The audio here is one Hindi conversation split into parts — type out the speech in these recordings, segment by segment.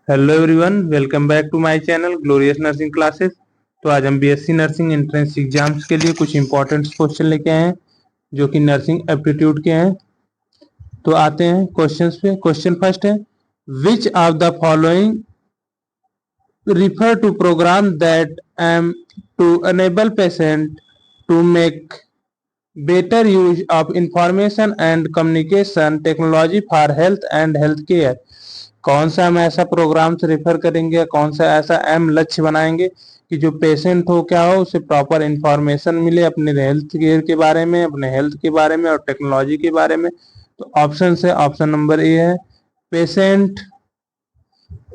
Hello everyone, welcome back to my channel glorious nursing classes. तो आज हम बीएससी नर्सिंग एंट्रेंस एग्जाम्स के लिए कुछ इंपॉर्टेंट क्वेश्चन लेके आए हैं जो कि नर्सिंग एप्टीट्यूड के हैं। तो आते हैं क्वेश्चंस पे। क्वेश्चन फर्स्ट है, which of the following refer to program that aim to enable patient to make better use of information and communication technology for health and healthcare। कौन सा हम ऐसा प्रोग्राम से रेफर करेंगे, कौन सा ऐसा एम लक्ष्य बनाएंगे कि जो पेशेंट हो क्या हो उसे प्रॉपर इंफॉर्मेशन मिले अपने हेल्थ केयर के बारे में, अपने हेल्थ के बारे में और टेक्नोलॉजी के बारे में। तो ऑप्शन है, ऑप्शन नंबर ए है patient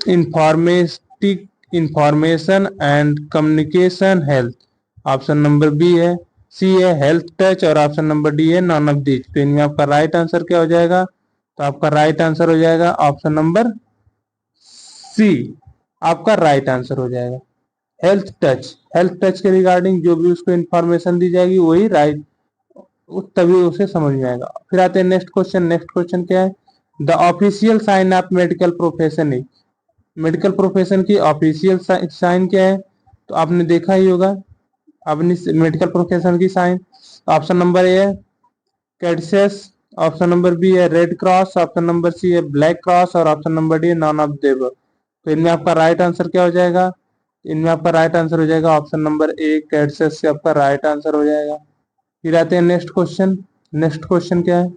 informatic information and communication health. Option number B है, सी है हेल्थ टच और ऑप्शन नंबर डी है नॉन ऑफ दिस। तो इनमें आपका राइट आंसर क्या हो जाएगा? तो आपका राइट आंसर हो जाएगा ऑप्शन नंबर सी। आपका राइट आंसर हो जाएगा हेल्थ टच। हेल्थ टच के रिगार्डिंग जो भी उसको इंफॉर्मेशन दी जाएगी वही राइट, तभी उसे समझ में आएगा। फिर आते हैं नेक्स्ट क्वेश्चन। नेक्स्ट क्वेश्चन क्या है? The official sign of medical profession is. Medical profession की ऑफिशियल साइन क्या है? तो आपने देखा ही होगा अपनी मेडिकल प्रोफेशन की साइन। ऑप्शन नंबर ए है कैडसेस, ऑप्शन नंबर बी है red cross, option number C है ब्लैक क्रॉस और ऑप्शन नंबर डी है नॉन ऑफ देव। तो इनमें आपका राइट आंसर क्या हो जाएगा? इनमें आपका राइट आंसर हो जाएगा ऑप्शन नंबर ए कैडसेस से आपका राइट आंसर हो जाएगा। फिर आते हैं नेक्स्ट क्वेश्चन। नेक्स्ट क्वेश्चन क्या है?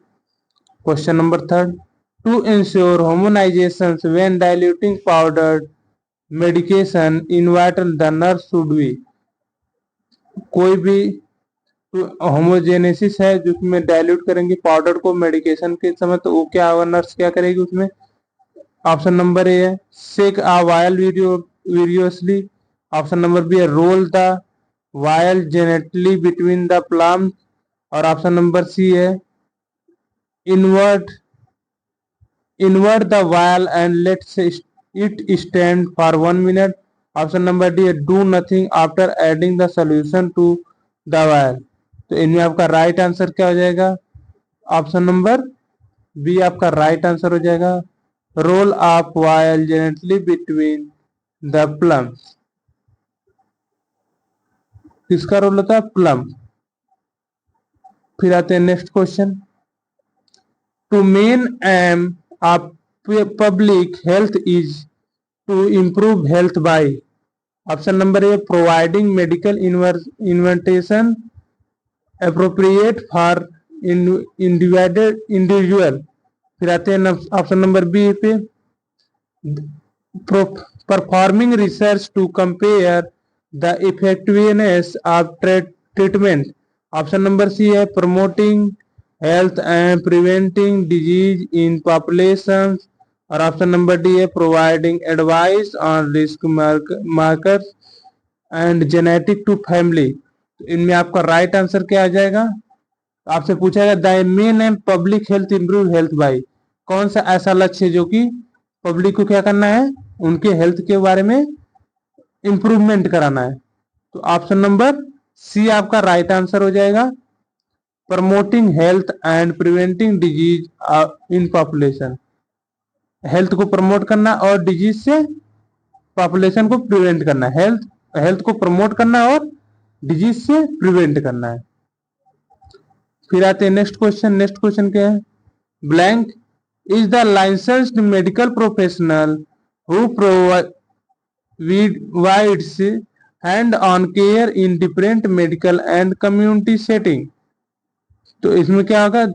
Question number third, to ensure homogenization when diluting powdered medication in water the nurse should be. कोई भी होमोजेनेसिस है जिसमें डाइल्यूट करेंगे पाउडर को मेडिकेशन के समय, तो वो क्या होगा, नर्स क्या करेगी उसमें? ऑप्शन नंबर ए है shake a vial vigorously, option number B है roll the vial gently between the palms और ऑप्शन नंबर सी है invert invert the vial and let it stand for 1 minute। Option number D है do nothing after adding the solution to the vial। तो इनमें आपका राइट आंसर क्या हो जाएगा? ऑप्शन नंबर बी आपका राइट आंसर हो जाएगा roll of vial gently between the palm. किसका रोल होता है? प्लम। फिर आते हैं next question, to main aim of public health is to improve health by option number A providing medical intervention appropriate for individual. फिर आते हैं ऑप्शन नंबर बी पे performing research to compare the effectiveness of treatment. Option number C है promoting health and preventing disease in population और ऑप्शन नंबर डी है providing advice on risk markers and genetic to family. तो इनमें आपका राइट आंसर क्या आ जाएगा? आपसे पूछा गया the main M public health improve health by. कौन सा ऐसा लक्ष्य है जो कि पब्लिक को क्या करना है, उनके हेल्थ के बारे में इंप्रूवमेंट कराना है। तो ऑप्शन नंबर सी आपका राइट आंसर हो जाएगा promoting health and preventing disease in population. Health को प्रमोट करना और डिजीज से पॉपुलेशन को प्रिवेंट करना है। हेल्थ हेल्थ को प्रमोट करना और डिजीज से प्रिवेंट करना है। फिर आते हैं नेक्स्ट क्वेश्चन। नेक्स्ट क्वेश्चन क्या है? Blank is the licensed medical professional who provides hand on care in different medical and community setting. तो इसमें क्या होगा?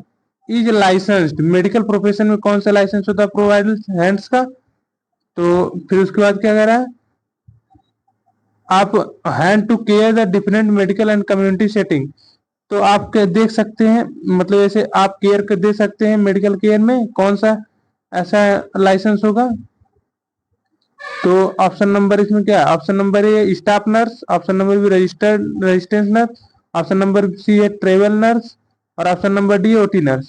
इज लाइसेंस्ड मेडिकल प्रोफेशन में कौन सा लाइसेंस होता है? प्रोवाइड हैंड्स का। तो फिर उसके बाद क्या कह रहा है? आप hand to care the different medical and community setting. तो आप देख सकते हैं, मतलब ऐसे आप केयर कर दे सकते हैं मेडिकल केयर में, कौन सा ऐसा लाइसेंस होगा? तो ऑप्शन नंबर इसमें क्या है? Option number A staff nurse, option number B registered resistance nurse, option number C है ट्रेवल नर्स और option number D OT nurse.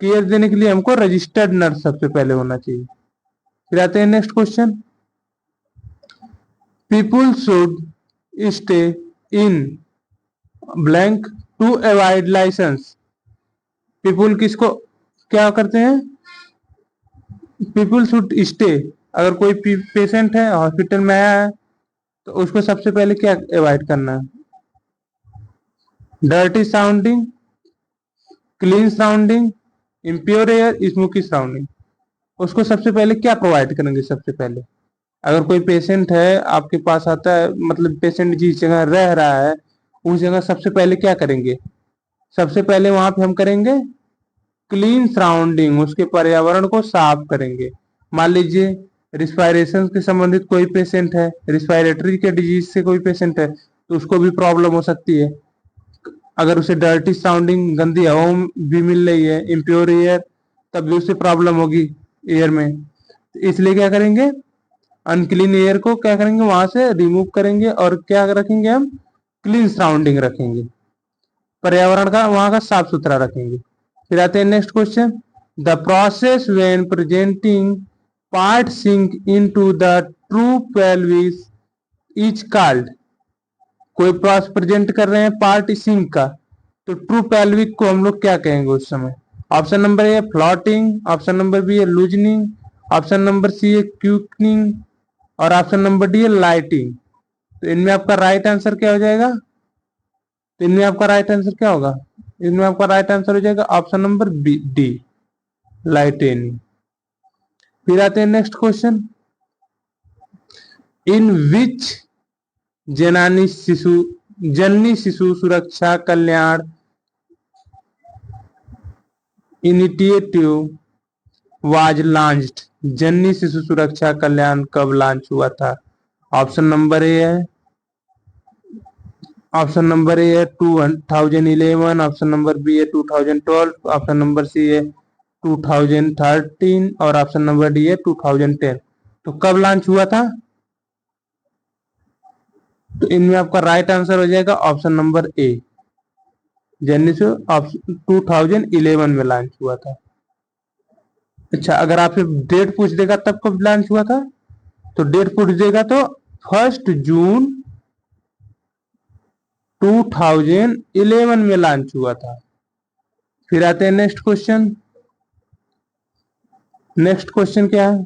Care देने के लिए हमको रजिस्टर्ड नर्स सबसे पहले होना चाहिए। फिर आते हैं next question, people should stay in blank to avoid license. People किसको क्या करते हैं? पीपुल शुड स्टे अगर कोई पेशेंट है हॉस्पिटल में आया है तो उसको सबसे पहले क्या अवॉइड करना है? Dirty sounding, clean sounding, impure air, smoky sounding. उसको सबसे पहले क्या प्रोवाइड करेंगे? सबसे पहले अगर कोई पेशेंट है आपके पास आता है, मतलब पेशेंट जिस जगह रह रहा है उस जगह सबसे पहले क्या करेंगे? सबसे पहले वहां पे हम करेंगे क्लीन सराउंडिंग, उसके पर्यावरण को साफ करेंगे। मान लीजिए रिस्पायरेशन से संबंधित कोई पेशेंट है, रिस्पायरेटरी के डिजीज से कोई पेशेंट है तो उसको भी प्रॉब्लम हो सकती है। अगर उसे डर्टी साउंडिंग गंदी हवा भी मिल रही है, इम्प्योर एयर, तब भी उसे प्रॉब्लम होगी एयर में। तो इसलिए क्या करेंगे? अनक्लीन एयर को क्या करेंगे? वहां से रिमूव करेंगे और क्या रखेंगे? हम क्लीन सराउंडिंग रखेंगे, पर्यावरण का वहां का साफ सुथरा रखेंगे। फिर आते हैं next question. The process when presenting part sink into the true pelvis is called. कोई प्रोसेस प्रेजेंट कर रहे हैं पार्ट सिंक का, तो ट्रू पेल्विक को हम लोग क्या कहेंगे उस समय? Option number A floating, option number B है लूजनिंग, ऑप्शन नंबर सी है क्यूकनिंग और ऑप्शन नंबर डी है लाइटिंग। तो इनमें आपका राइट आंसर क्या हो जाएगा? तो इनमें आपका राइट आंसर क्या होगा? इनमें आपका राइट आंसर हो जाएगा option number B, D, lightening. फिर आते हैं नेक्स्ट क्वेश्चन। इन विच जननी शिशु सुरक्षा कल्याण इनिशिएटिव वाज लॉन्च्ड। जननी शिशु सुरक्षा कल्याण कब लॉन्च हुआ था? ऑप्शन नंबर ए है, ऑप्शन नंबर ए है 2011, ऑप्शन नंबर बी है 2012, ऑप्शन नंबर सी है 2013 और ऑप्शन नंबर डी है 2010। तो कब लॉन्च हुआ था? तो इनमें आपका राइट आंसर हो जाएगा ऑप्शन नंबर ए, जनवरी 2011 में लॉन्च हुआ था। अच्छा, अगर आपसे डेट पूछ देगा तब कब लॉन्च हुआ था, तो डेट पूछ देगा तो 1 जून 2011 में लॉन्च हुआ था। फिर आते हैं नेक्स्ट क्वेश्चन। नेक्स्ट क्वेश्चन क्या है?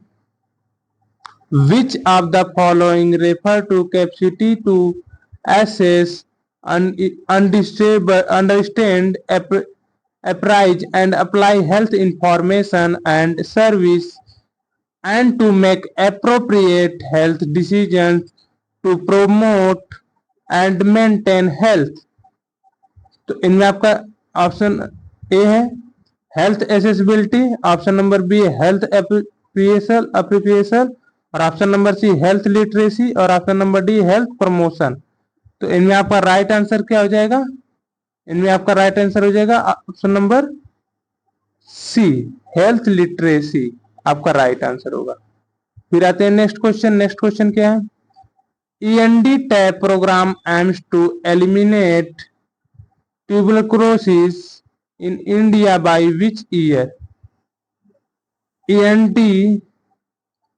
Which of the following refer to capacity to assess, understand, appraise and apply health information and service and to make appropriate health decisions to promote and maintain health। तो इनमें आपका ऑप्शन ए है health accessibility, option number B है हेल्थ अप्रिसिएशन और option number C health literacy और option number D health promotion. तो इनमें आपका राइट आंसर क्या हो जाएगा? इनमें आपका राइट आंसर हो जाएगा option number C, health literacy आपका राइट आंसर होगा। फिर आते हैं नेक्स्ट क्वेश्चन। नेक्स्ट क्वेश्चन क्या है? END tap program aims to eliminate tuberculosis in India by which year. END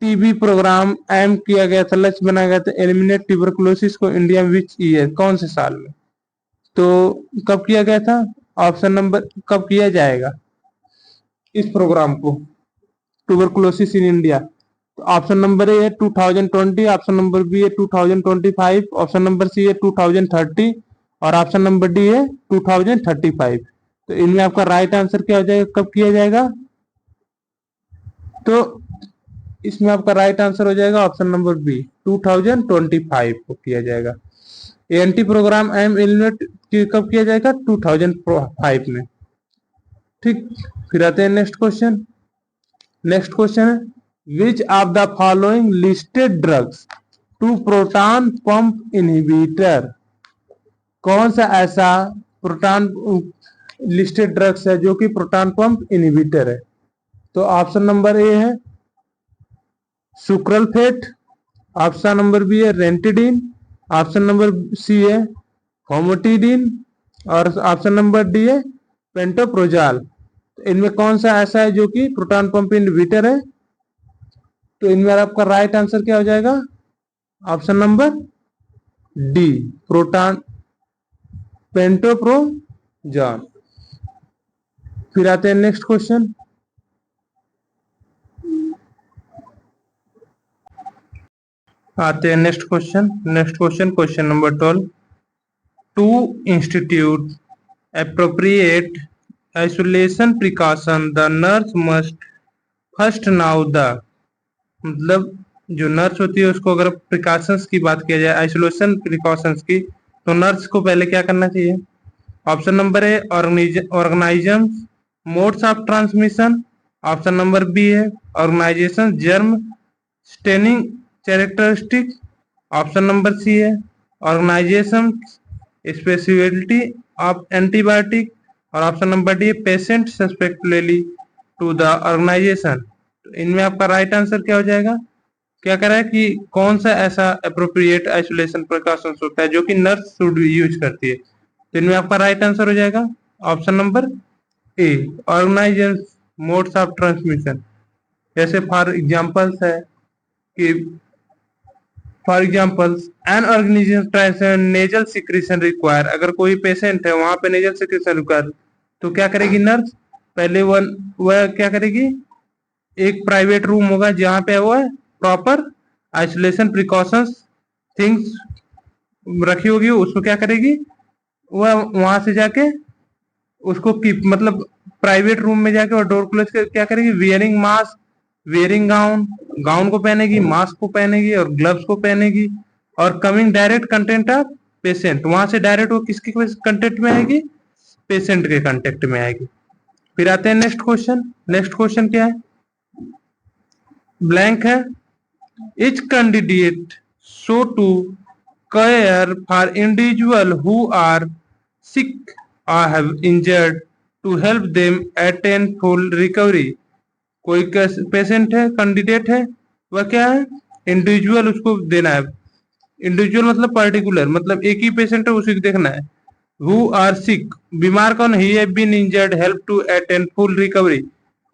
TB program aim किया गया था, लक्ष्य बनाया गया था एलिमिनेट ट्यूबरकुलोसिस को इंडिया में विच ईयर, कौन से साल में? तो कब किया गया था? ऑप्शन नंबर कब किया जाएगा इस प्रोग्राम को, ट्यूबरकुलोसिस इन इंडिया? तो ऑप्शन नंबर ए है 2020, ऑप्शन नंबर बी है 2025, ऑप्शन नंबर सी है 2030 और ऑप्शन नंबर डी है 2035। तो इनमें आपका राइट आंसर क्या हो जाएगा? कब किया जाएगा? तो इसमें आपका राइट आंसर हो जाएगा ऑप्शन नंबर बी, 2025 को किया जाएगा। एएनटी प्रोग्राम एम एलिमिनेट कब किया जाएगा? 2005 में। ठीक, फिर आते हैं नेक्स्ट क्वेश्चन। नेक्स्ट क्वेश्चन है which of the following listed drugs to proton pump inhibitor. कौन सा ऐसा प्रोटॉन लिस्टेड ड्रग्स है जो कि प्रोटॉन पंप इनहिबिटर है? तो ऑप्शन नंबर ए है सुक्रलफेट, ऑप्शन नंबर बी है रेंटिडिन, ऑप्शन नंबर सी है फोमोटिडिन और ऑप्शन नंबर डी है पेंटोप्रोजाल। तो इनमें कौन सा ऐसा है जो कि प्रोटॉन पंप इनहिबिटर है? तो इनमें आपका राइट आंसर क्या हो जाएगा? Option number D, proton pantoprazole. फिर आते हैं नेक्स्ट क्वेश्चन। आते हैं next question, question number 12। To institute appropriate isolation precaution the nurse must first know the, मतलब जो नर्स होती है उसको अगर प्रिकॉशंस की बात किया जाए, आइसोलेशन प्रिकॉशंस की, तो नर्स को पहले क्या करना चाहिए? Option number A organism modes of transmission, option number B है organization germ staining characteristic, option number C है ऑर्गेनाइजेशन स्पेसिफिसिटी ऑफ एंटीबायोटिक, और option number D patient susceptibly to the organization. तो इनमें आपका राइट आंसर क्या हो जाएगा? क्या कह रहा है कि कौन सा ऐसा अप्रोप्रिएट आइसोलेशन प्रिकॉशंस होता है जो कि नर्स शुड यूज करती है? तो इनमें आपका राइट आंसर हो जाएगा option number A organisation modes of transmission. जैसे फॉर एग्जांपल्स है कि for example an organisation nasal secretion require, अगर कोई पेशेंट है वहां पे नेजल सिक्रीशन रिक्वायर, तो क्या करेगी नर्स? पहले वह क्या करेगी? एक प्राइवेट रूम होगा जहाँ पे वो प्रॉपर आइसोलेशन प्रिकॉशंस थिंग्स रखी होगी, उसको क्या करेगी? वह वहां से जाके उसको कीप मतलब प्राइवेट रूम में जाके और डोर क्लोज कर क्या करेगी? Wearing mask, wearing gown, gown को पहनेगी, मास्क को पहनेगी और ग्लव्स को पहनेगी, और coming direct content of patient, वहां से डायरेक्ट वो किसके कंटेक्ट में आएगी? पेशेंट के कंटेक्ट में आएगी। फिर आते हैं नेक्स्ट क्वेश्चन क्या है? ब्लैंक है। Each candidate show to care for individual who are sick or have injured to help them attain full recovery। कोई पेशेंट है, कैंडिडेट है, वह क्या है? इंडिविजुअल उसको देना है। इंडिविजुअल मतलब पर्टिकुलर, मतलब एक ही पेशेंट है उसी को देखना है। हु आर सिक, बीमार कौन? He have been injured help to attain full recovery.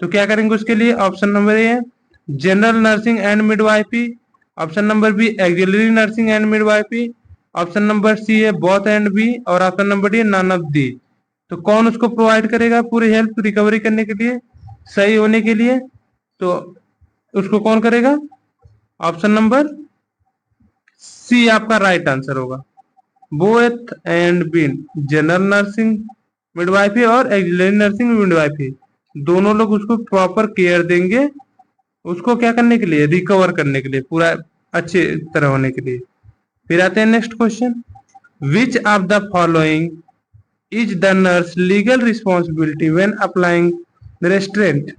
तो क्या करेंगे उसके लिए? ऑप्शन नंबर ए है general nursing and midwifery, option number B auxiliary nursing and midwifery, option number C है बोथ एंड बी, और option number D none of the. तो कौन उसको प्रोवाइड करेगा पूरी हेल्प रिकवरी करने के लिए, सही होने के लिए? तो उसको कौन करेगा? ऑप्शन नंबर सी आपका राइट आंसर होगा। Both and B, general nursing midwifery और एक्सिलरी नर्सिंग मिडवाइफी, दोनों लोग उसको प्रॉपर केयर देंगे, उसको क्या करने के लिए? रिकवर करने के लिए, पूरा अच्छे तरह होने के लिए। फिर आते हैं next question. Which of the following is the nurse legal responsibility when applying restaurant?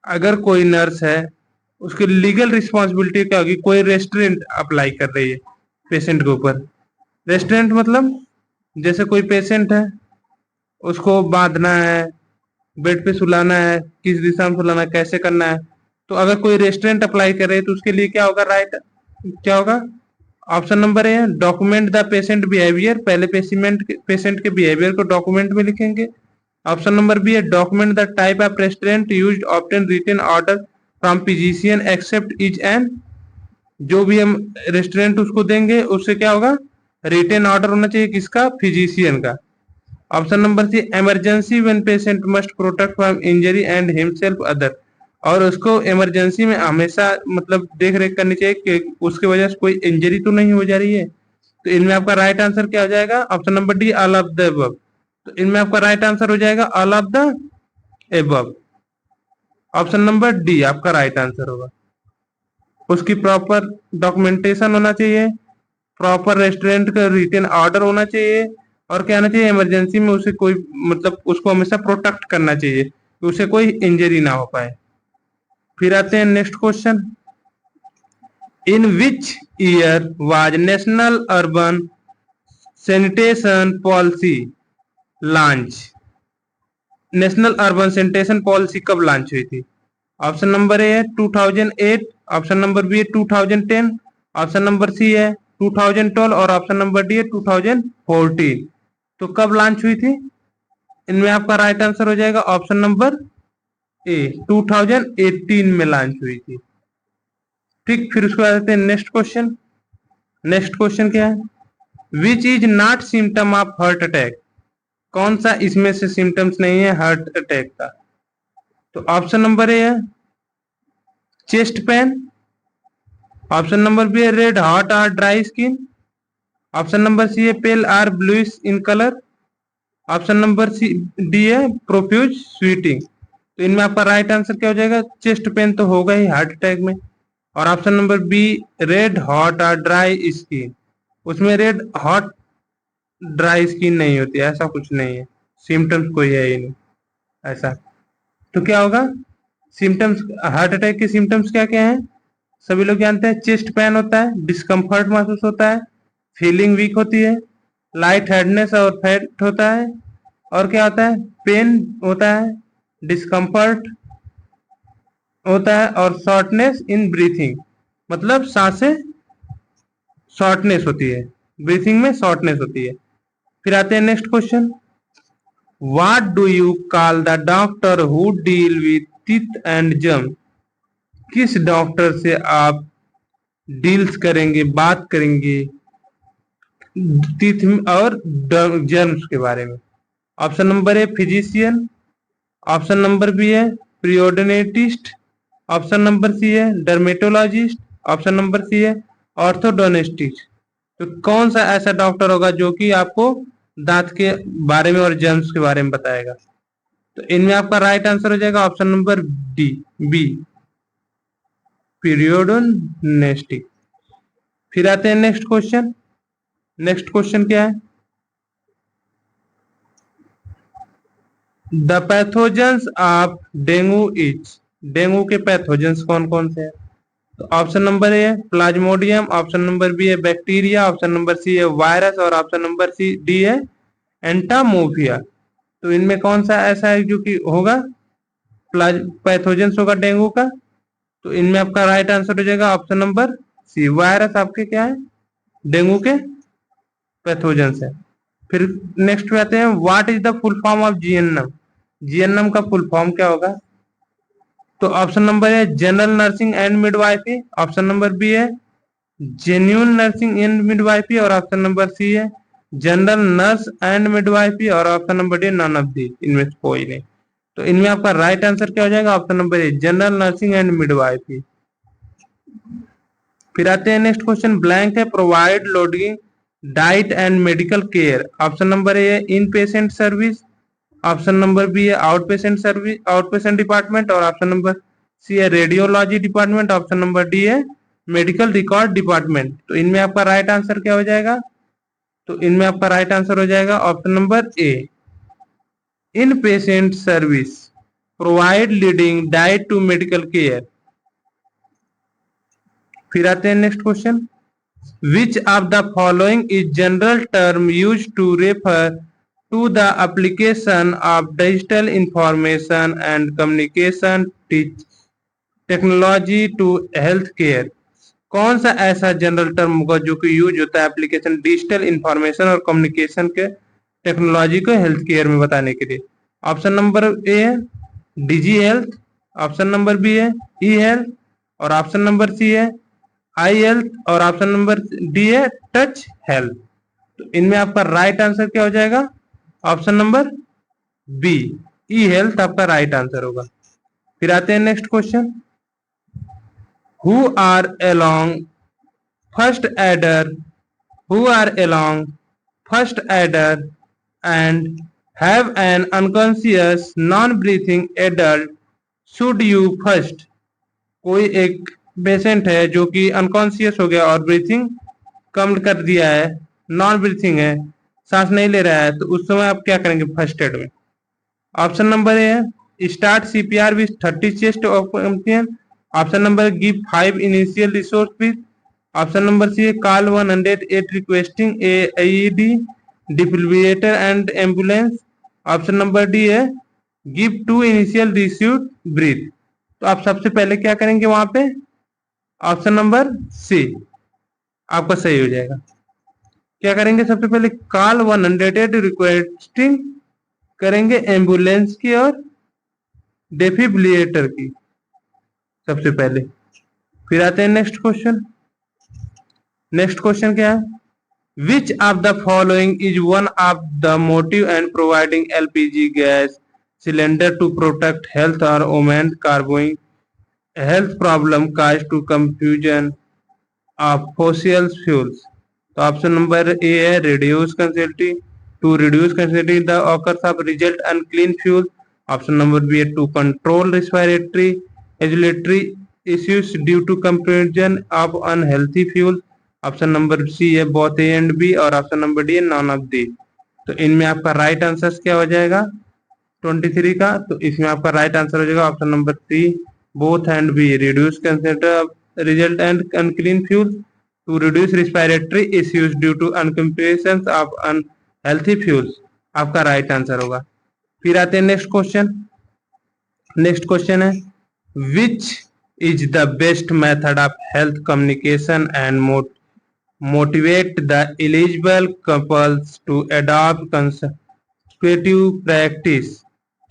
अगर कोई नर्स है उसकी लीगल रिस्पॉन्सिबिलिटी क्या होगी? कोई रेस्ट्रेंट अप्लाई कर रही है पेशेंट के ऊपर। रेस्ट्रेंट मतलब जैसे कोई पेशेंट है उसको बांधना है, बेड पे सुलाना है, किस दिशा में सुलाना है, कैसे करना है, तो अगर कोई रेस्ट्रेंट अप्लाई करे तो उसके लिए क्या होगा? राइट क्या होगा? Option number A document the patient behaviour, पहले पेशेंट के बिहेवियर को डॉक्यूमेंट में लिखेंगे। ऑप्शन नंबर बी है document the type of restaurant used obtain written order from physician except is an, जो भी हम रेस्टोरेंट उसको देंगे उससे क्या होगा? रिटन ऑर्डर होना चाहिए किसका? फिजिशियन का। Option number C emergency when patient must protect from injury and himself other, और उसको इमरजेंसी में हमेशा मतलब देख रेख करनी चाहिए कि उसकी वजह से कोई इंजरी तो नहीं हो जा रही है। तो इनमें आपका राइट आंसर क्या हो जाएगा? Option number D all of the above. तो इनमें आपका राइट आंसर हो जाएगा all of the above. Option number D आपका राइट आंसर होगा। उसकी प्रॉपर डॉक्यूमेंटेशन होना चाहिए, प्रॉपर रेस्टोरेंट का रिटन ऑर्डर होना चाहिए, और क्या होना चाहिए? इमरजेंसी में उसे कोई मतलब उसको हमेशा प्रोटेक्ट करना चाहिए कि उसे कोई इंजरी ना हो पाए। फिर आते हैं next question. In which year was national urban sanitation policy launch? National urban sanitation policy कब लॉन्च हुई थी? ऑप्शन नंबर ए है 2008, ऑप्शन नंबर बी है 2010, ऑप्शन नंबर सी है 2012, और ऑप्शन नंबर डी है 2014। तो कब लॉन्च हुई थी? इनमें आपका राइट आंसर हो जाएगा ऑप्शन नंबर ए 2018 में लॉन्च हुई थी। ठीक, फिर उसके बाद आते हैं नेक्स्ट क्वेश्चन। नेक्स्ट क्वेश्चन क्या है? Which is not symptom of heart attack? कौन सा इसमें से सिम्टम्स नहीं है हार्ट अटैक का? तो ऑप्शन नंबर ए है chest pain, option number B है रेड हॉट और dry skin. Option number C है pale or bluish in colour. Option number C D है प्रोफ्यूज स्वीटिंग। तो इनमें आपका राइट आंसर क्या हो जाएगा? चेस्ट पेन तो होगा ही हार्ट अटैक में। और option number B red hot और ड्राई स्किन, उसमें रेड हॉट ड्राई स्किन नहीं होती, ऐसा कुछ नहीं है, सिम्टम्स कोई है ही नहीं ऐसा। तो क्या होगा सिम्टम्स? हार्ट अटैक के सिम्टम्स क्या क्या हैं? सभी लोग जानते हैं, चेस्ट पेन होता है, डिस्कम्फर्ट महसूस होता है, फीलिंग वीक होती है, लाइट हेडनेस और फैट होता है, और क्या होता है? पेन होता है, डिस्कम्फर्ट होता है, और शॉर्टनेस इन ब्रीथिंग, मतलब सांसें शॉर्टनेस होती है, ब्रीथिंग में शॉर्टनेस होती है। फिर आते हैं next question, what do you call the doctor who deal with teeth and germ? किस डॉक्टर से आप डील्स करेंगे, बात करेंगे टीथ और जर्म्स के बारे में? Option number A physician, option number B है प्रियोडोनेटिस्ट, ऑप्शन नंबर सी है डर्मेटोलॉजिस्ट, ऑप्शन नंबर सी है ऑर्थोडोनेस्टिस्ट। तो कौन सा ऐसा डॉक्टर होगा जो कि आपको दांत के बारे में और जर्म्स के बारे में बताएगा? तो इनमें आपका राइट आंसर हो जाएगा ऑप्शन नंबर डी बी पीरियोडोनेस्टिक। फिर आते हैं नेक्स्ट क्वेश्चन। नेक्स्ट क्वेश्चन क्या है? The pathogens of dengue is, dengue के पैथोजेंस कौन कौन से हैं? तो ऑप्शन नंबर ए है प्लाज्मोडियम, ऑप्शन नंबर बी है बैक्टीरिया, ऑप्शन नंबर सी है वायरस, और ऑप्शन नंबर सी डी है एंटामोफिया। तो इनमें कौन सा ऐसा है जो कि होगा पैथोजेंस होगा डेंगू का? तो इनमें आपका राइट आंसर हो जाएगा ऑप्शन नंबर सी, वायरस आपके क्या है? डेंगू के पैथोजेंस है। फिर नेक्स्ट पे आते हैं, what is the full form of GNM? GNM का फुल फॉर्म क्या होगा? तो ऑप्शन नंबर है general nursing and midwifery, option number B है जेन्यून नर्सिंग एंड मिडवाइफरी, और ऑप्शन नंबर सी है जनरल नर्स एंड मिडवाइफरी, और option number D none of the, इनमें से कोई नहीं। तो इनमें आपका राइट आंसर क्या हो जाएगा? Option number A general nursing and midwifery. फिर आते हैं नेक्स्ट क्वेश्चन, ब्लैंक है provide lodging diet and medical care. Option number A है in patient service, option number B है out patient service, out patient department, और ऑप्शन नंबर सी है radiology department, option number D है मेडिकल रिकॉर्ड डिपार्टमेंट। तो इनमें आपका राइट आंसर क्या हो जाएगा? तो इनमें आपका राइट आंसर हो जाएगा option number A in patient service provide leading diet to medical care. फिर आते हैं next question, which of the following is general term use to refer to the application of digital information and communication technology to healthcare? कौन सा ऐसा जनरल टर्म होगा जो कि यूज होता है एप्लीकेशन डिजिटल इंफॉर्मेशन और कम्युनिकेशन के टेक्नोलॉजी को हेल्थ केयर में बताने के लिए? ऑप्शन नंबर ए है digi health, option number B है ई हेल्थ, और ऑप्शन नंबर सी है आई हेल्थ, और ऑप्शन नंबर डी है टच हेल्थ। तो इनमें आपका राइट आंसर क्या हो जाएगा? Option number B E health आपका राइट आंसर होगा। फिर आते हैं next question, who are along first adder, who are along first aider and have an unconscious non breathing adult should you first? कोई एक पेशेंट है जो कि अनकॉन्शियस हो गया और ब्रीथिंग कम कर दिया है, नॉन ब्रीथिंग है, सांस नहीं ले रहा है, तो उस समय आप क्या करेंगे फर्स्ट एड में? ऑप्शन नंबर ए है start CPR with 30 chest oxygen, option number give 5 initial rescue breath, option number C है call 108 requesting a IED defibrillator and ambulance, option number D है गिव 2 इनिशियल रिसीव्ड ब्रीथ। तो आप सबसे पहले क्या करेंगे वहां पे? ऑप्शन नंबर सी आपका सही हो जाएगा। क्या करेंगे सबसे पहले? कॉल 108 रिक्वेस्टिंग करेंगे एम्बुलेंस की और डेफिब्रिलेटर की सबसे पहले। फिर आते हैं नेक्स्ट क्वेश्चन। नेक्स्ट क्वेश्चन क्या है? Which of the following is one of the motive and providing LPG gas cylinder to protect health और women curbing health problem cause to confusion fossil fuels. तो ऑप्शन नंबर ए है reduce consumptivity. To reduce consumptivity, the occurs of result unclean fuel. Option number B है to control respiratory issues due to combustion of unhealthy fuel. Option number C है both ए एंड बी, और ऑप्शन नंबर डी है नॉन ऑफ दी. तो इनमें आपका राइट आंसर क्या हो जाएगा 23 का? तो इसमें आपका राइट आंसर हो जाएगा option number C, both and B. Reduce result and unclean fuel to reduce respiratory issues due to uncompletion of unhealthy fuels आपका राइट आंसर होगा. फिर आते हैं नेक्स्ट क्वेश्चन. नेक्स्ट क्वेश्चन है which is the best method of health communication and motivate the eligible couples to adopt conceptive practice.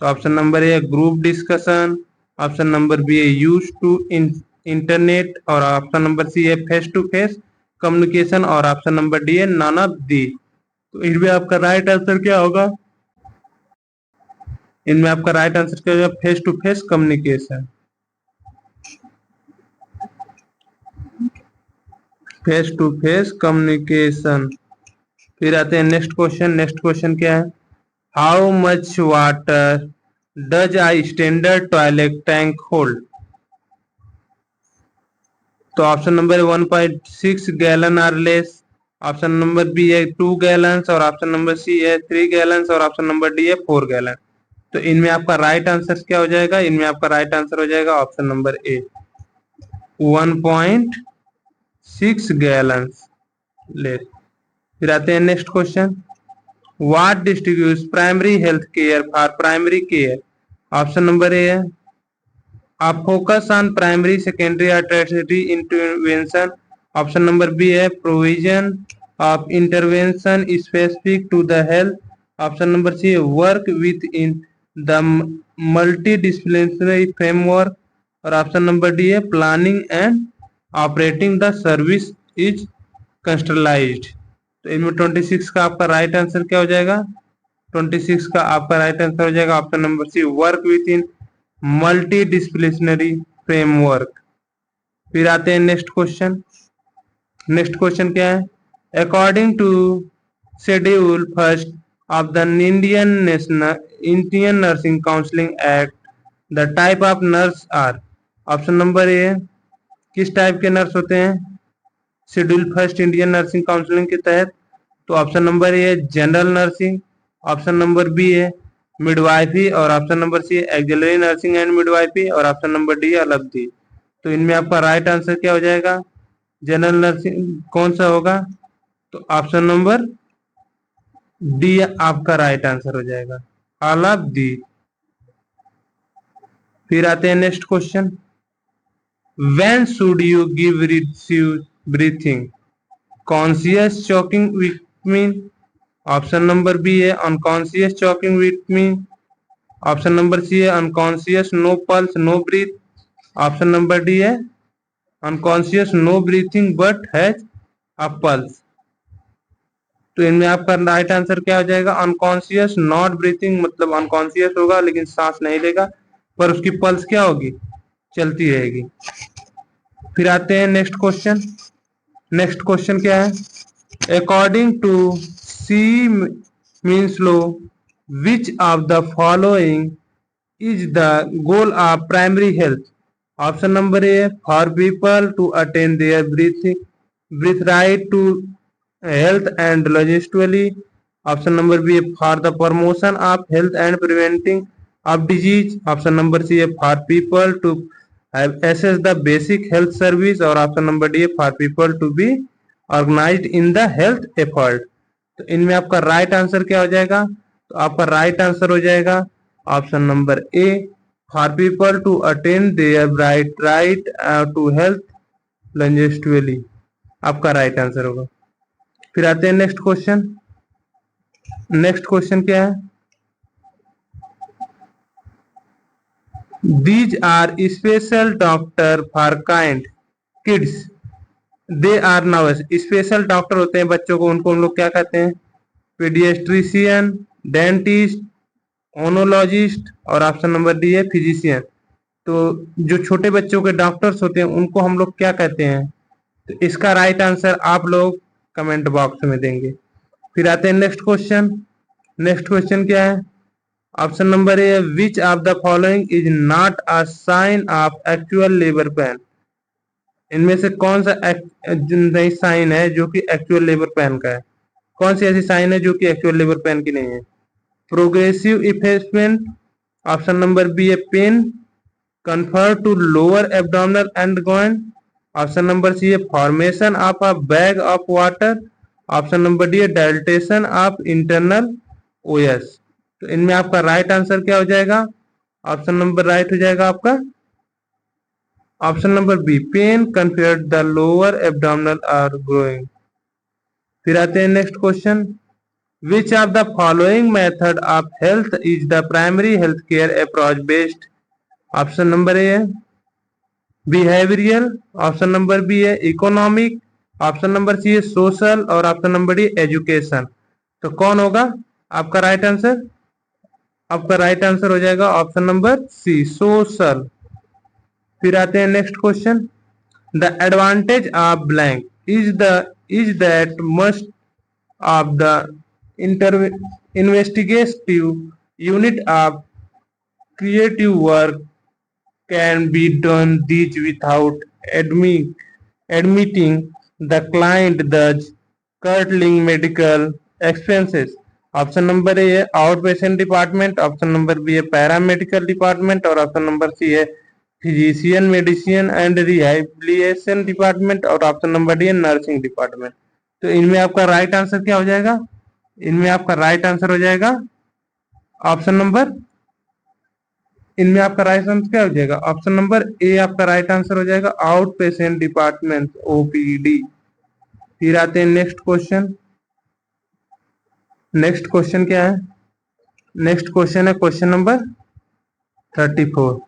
तो option number A group discussion, option number B है यूज टू इंटरनेट, और ऑप्शन नंबर सी है फेस टू फेस कम्युनिकेशन, और ऑप्शन नंबर डी है नॉन ऑफ दी. तो इनमें आपका राइट आंसर क्या होगा? इनमें आपका राइट आंसर क्या होगा? Face to face communication. Face to face communication. फिर आते हैं नेक्स्ट क्वेश्चन. नेक्स्ट क्वेश्चन क्या है? How much water does I standard toilet tank hold? तो option number 1.6 gallon or less, option number B है 2 गैलन, और ऑप्शन नंबर सी है 3 गैलन, और ऑप्शन नंबर डी है 4 गैलन. तो इनमें आपका राइट आंसर क्या हो जाएगा? इनमें आपका राइट आंसर हो जाएगा option number A 1.6 gallon less. फिर आते हैं next question. What distributes primary health care for primary care? Option number A है आप फोकस ऑन प्राइमरी सेकेंडरी और tertiary intervention, option number B है provision of intervention specific to the health, option number C है work with in the multi disciplinary framework, और ऑप्शन नंबर डी है planning and operating the service is centralised. तो इनमें 26 का आपका राइट आंसर क्या हो जाएगा? 26 का आपका राइट आंसर हो जाएगा option number C work with in multi disciplinary framework. फिर आते हैं नेक्स्ट क्वेश्चन. नेक्स्ट क्वेश्चन क्या है? According to schedule first of the Indian nursing counselling act the type of nurse are. Option number A किस टाइप के नर्स होते हैं schedule first Indian nursing counselling के तहत? तो ऑप्शन नंबर ए है general nursing, option number B है मिडवाइफी, और ऑप्शन नंबर सी है एक्सिलरी नर्सिंग एंड मिडवाइफी, और ऑप्शन नंबर डी अलग. तो इनमें आपका राइट आंसर क्या हो जाएगा? जनरल नर्सिंग कौन सा होगा? तो ऑप्शन नंबर डी आपका राइट आंसर हो जाएगा अलग दी. फिर आते हैं next question. When should you give receive breathing? Conscious choking with mean, option number B है unconscious choking with mean, option number C है unconscious no pulse no breath, option number D है unconscious no breathing but has a pulse. तो इनमें आपका राइट आंसर क्या हो जाएगा? अनकॉन्शियस नॉट ब्रीथिंग, मतलब अनकॉन्शियस होगा लेकिन सांस नहीं लेगा, पर उसकी पल्स क्या होगी? चलती रहेगी. फिर आते हैं नेक्स्ट क्वेश्चन. नेक्स्ट क्वेश्चन क्या है? According to C means low which of the following is the goal of primary health? Option number A for people to attain their breath right to health and logistically, option number B for the promotion of health and preventing of disease, option number C है for people to assess the basic health service, और option number D for people to be organised in the health effort. तो इनमें आपका राइट आंसर क्या हो जाएगा? तो आपका राइट आंसर हो जाएगा option number A for people to attain their right to health logistically आपका राइट आंसर होगा. फिर आते हैं नेक्स्ट क्वेश्चन. नेक्स्ट क्वेश्चन क्या है? These are special doctor for kind kids. They are nurse. Special doctor होते हैं बच्चों को, उनको हम लोग क्या कहते हैं? पीडियाट्रिशियन, डेंटिस्ट, ओनोलॉजिस्ट, और ऑप्शन नंबर डी है फिजिशियन. तो जो छोटे बच्चों के डॉक्टर्स होते हैं उनको हम लोग क्या कहते हैं? तो इसका राइट आंसर आप लोग कमेंट बॉक्स में देंगे। फिर आते हैं नेक्स्ट क्वेश्चन। नेक्स्ट क्वेश्चन क्या है? Option number A, which of the following is not a sign of actual labour pain. इनमें से कौन सा नहीं साइन है जो कि एक्चुअल लेबर पेन का है? कौन सी ऐसी साइन है जो कि एक्चुअल लेबर पेन की नहीं है? Progressive effacement, option number B है pain, confined to lower abdominal and groin, option number C है formation of a bag of water, option number D है डायल्टेशन ऑफ इंटरनल ओएस। तो इनमें आपका राइट आंसर क्या हो जाएगा? ऑप्शन नंबर राइट हो जाएगा आपका option number B, pain confer the lower abdominal or growing. फिर आते हैं next question. Which of the following method of health is the primary healthcare approach based? Option number A है बिहेवियरल, ऑप्शन नंबर बी है इकोनॉमिक, ऑप्शन नंबर सी है सोशल और ऑप्शन नंबर डी एजुकेशन। तो कौन होगा आपका राइट आंसर? आपका राइट आंसर हो जाएगा ऑप्शन नंबर सी, सोशल। फिर आते हैं next question. The advantage of blank is that must of the investigative unit of creative work can be done these without admitting the client, thus curtailing medical expenses। Option number A है out patient department, option number B है पैरामेडिकल डिपार्टमेंट और ऑप्शन नंबर सी है physician medicine and rehabilitation department और ऑप्शन नंबर डी है नर्सिंग डिपार्टमेंट। तो इनमें आपका राइट आंसर क्या हो जाएगा? इनमें आपका राइट आंसर हो जाएगा ऑप्शन नंबर इनमें आपका राइट आंसर क्या हो जाएगा? ऑप्शन नंबर ए आपका राइट आंसर हो जाएगा आउट पेशेंट डिपार्टमेंट, ओपीडी। फिर आते हैं नेक्स्ट क्वेश्चन। नेक्स्ट क्वेश्चन क्या है? नेक्स्ट क्वेश्चन है question number 34।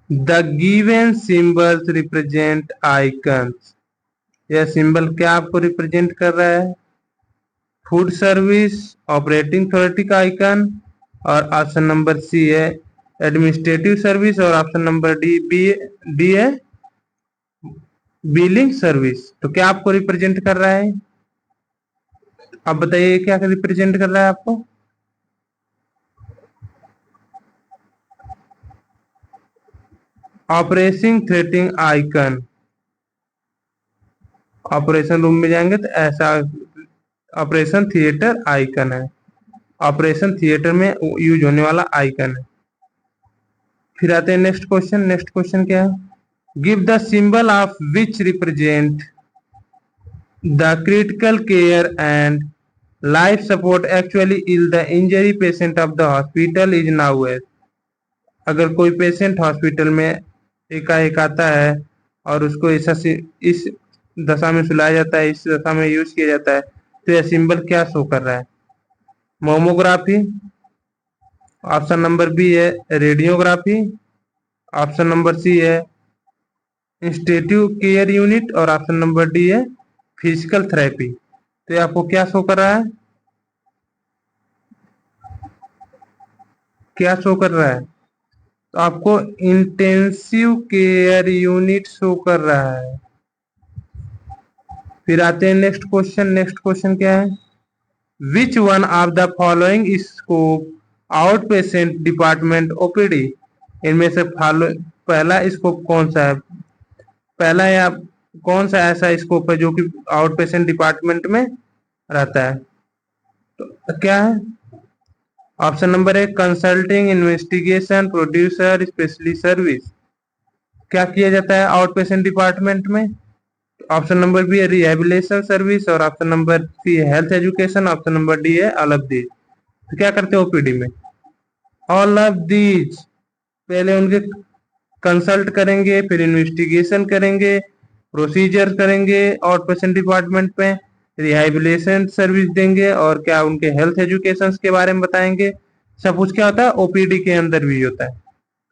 The given symbols represent icons. यह सिंबल क्या आपको रिप्रेजेंट कर रहा है? फूड सर्विस, ऑपरेटिंग अथॉरिटी का आइकन और ऑप्शन नंबर सी है एडमिनिस्ट्रेटिव सर्विस और ऑप्शन नंबर डी है बिलिंग सर्विस। तो क्या आपको रिप्रेजेंट कर रहा है? आप बताइए क्या रिप्रेजेंट कर रहा है आपको? Operation threatening icon. Operation room में जाएंगे तो ऐसा ऑपरेशन थिएटर आइकन है, ऑपरेशन थिएटर में यूज होने वाला आइकन है। फिर आते हैं नेक्स्ट क्वेश्चन। नेक्स्ट क्वेश्चन क्या है? Give the symbol of which represent the critical care and life support actually is the injury patient of the hospital is now age. अगर कोई पेशेंट हॉस्पिटल में एकाएक आता है और उसको इस दशा में सुलाया जाता है, इस दशा में यूज किया जाता है, तो यह सिंबल क्या शो कर रहा है? मोमोग्राफी, ऑप्शन नंबर बी है रेडियोग्राफी, ऑप्शन नंबर सी है इंस्टीट्यूटिव केयर यूनिट और ऑप्शन नंबर डी है फिजिकल थेरेपी। तो ये आपको क्या शो कर रहा है? क्या शो कर रहा है? तो आपको इंटेंसिव केयर यूनिट शो कर रहा है। फिर आते हैं नेक्स्ट क्वेश्चन। नेक्स्ट क्वेश्चन क्या है? Which one of the following scope out patient department OPD. इनमें से पहला स्कोप कौन सा है? पहला या कौन सा ऐसा स्कोप है जो कि आउट पेशेंट डिपार्टमेंट में रहता है? तो क्या है? ऑप्शन नंबर ए consulting, investigation, producer, specialist service. क्या किया जाता है आउट पेशेंट डिपार्टमेंट में? ऑप्शन नंबर बी है रिहेबिलिटेशन सर्विस और ऑप्शन नंबर सी है health education, option number D है ऑल ऑफ दीज। तो क्या करते हैं ओपीडी में? All of these. पहले उनके कंसल्ट करेंगे, फिर इन्वेस्टिगेशन करेंगे, प्रोसीजर करेंगे आउट पेशेंट डिपार्टमेंट में, रिहेबिलिटेशन सर्विस देंगे और क्या उनके हेल्थ एजुकेशन के बारे में बताएंगे। सब कुछ क्या होता है ओपीडी के अंदर भी होता है।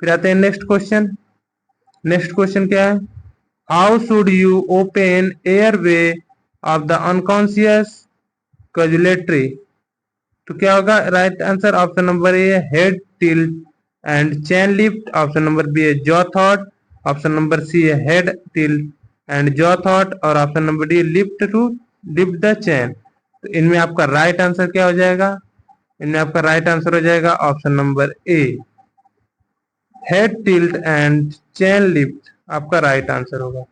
फिर आते हैं नेक्स्ट क्वेश्चन। नेक्स्ट क्वेश्चन क्या है? How should you open airway of the unconscious casualty. तो क्या होगा right answer? Option number A head tilt and chin lift, option number B है जॉ थॉट, ऑप्शन नंबर सी है हेड टिल्ट एंड जॉ थॉट और option number D lift the chin. तो इनमें आपका राइट आंसर क्या हो जाएगा? इनमें आपका राइट आंसर हो जाएगा option number A, head tilt and chain lift आपका राइट आंसर होगा।